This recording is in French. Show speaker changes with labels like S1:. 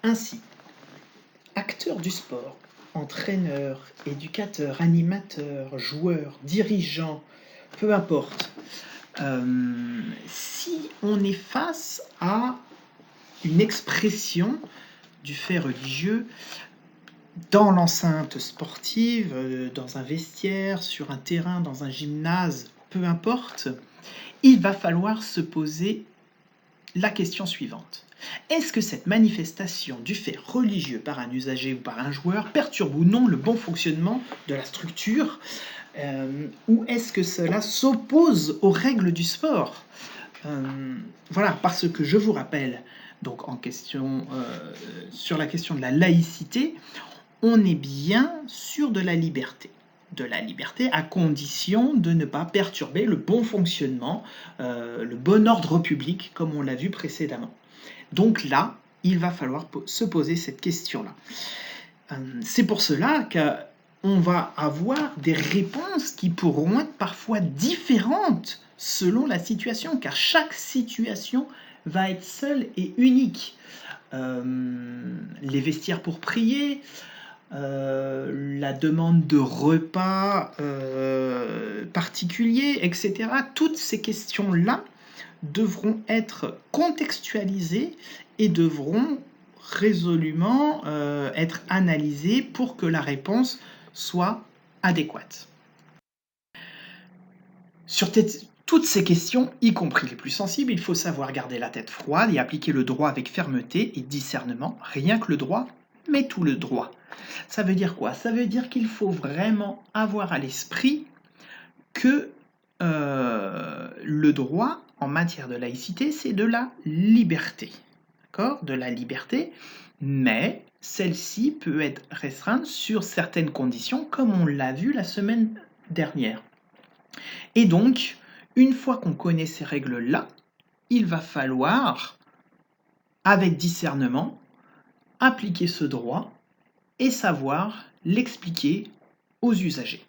S1: Ainsi, acteurs du sport, entraîneurs, éducateurs, animateurs, joueurs, dirigeants, peu importe, si on est face à une expression du fait religieux dans l'enceinte sportive, dans un vestiaire, sur un terrain, dans un gymnase, peu importe, il va falloir se poser la question suivante. Est-ce que cette manifestation du fait religieux par un usager ou par un joueur perturbe ou non le bon fonctionnement de la structure, ou est-ce que cela s'oppose aux règles du sport? Voilà, parce que je vous rappelle, donc en question, sur la question de la laïcité, on est bien sûr de la liberté. De la liberté à condition de ne pas perturber le bon fonctionnement, le bon ordre public, comme on l'a vu précédemment. Donc là, il va falloir se poser cette question-là. C'est pour cela qu'on va avoir des réponses qui pourront être parfois différentes selon la situation, car chaque situation va être seule et unique. Les vestiaires pour prier, la demande de repas particuliers, etc. Toutes ces questions-là devront être contextualisées et devront résolument être analysées pour que la réponse soit adéquate. Sur toutes ces questions, y compris les plus sensibles, il faut savoir garder la tête froide et appliquer le droit avec fermeté et discernement. Rien que le droit, mais tout le droit. Ça veut dire quoi? Ça veut dire qu'il faut vraiment avoir à l'esprit que le droit en matière de laïcité, c'est de la liberté. D'accord? De la liberté, mais celle-ci peut être restreinte sur certaines conditions, comme on l'a vu la semaine dernière. Et donc, une fois qu'on connaît ces règles-là, il va falloir, avec discernement, appliquer ce droit et savoir l'expliquer aux usagers.